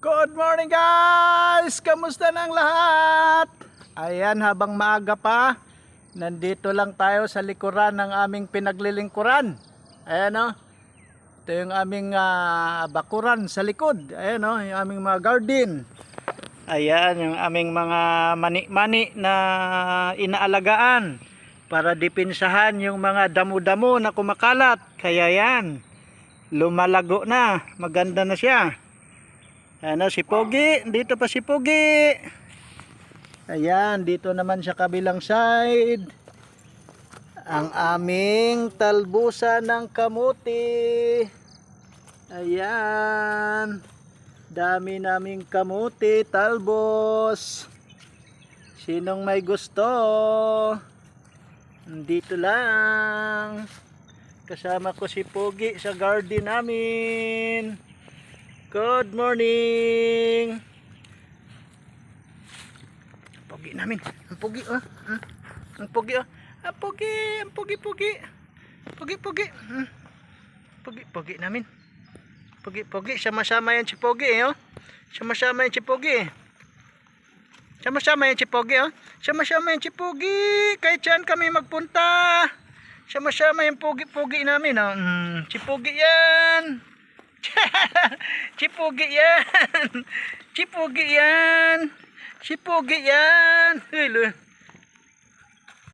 Good morning guys! Kamusta ng lahat? Ayan, habang maaga pa, nandito lang tayo sa likuran ng aming pinaglilingkuran. Ayan o. Ito yung aming bakuran sa likod. Ayan o, yung aming mga garden. Ayan, yung aming mga mani-mani na inaalagaan para dipinsahan yung mga damo-damo na kumakalat. Kaya yan, lumalago na. Maganda na siya. Ano si Pogi, dito pa si Pogi. Ayan, dito naman sa kabilang side ang aming talbusa ng kamuti. Ayan, dami naming kamuti, talbos. Sinong may gusto? Dito lang. Kasama ko si Pogi sa garden namin. Good morning. Pogi namin. Ang pogi oh. Ang pogi oh. Ang pogi, ang pogi. Pogi. Pogi namin. Pogi. Sama-sama yan si Pogi oh. Sama-sama yan si Pogi. Sama-sama yan si Pogi oh. Sama-sama yan si Pogi. Kahit saan kami magpunta. Sama-sama yung pogi namin oh. Si Pogi yan. Chipugi yan. Chipugi yan.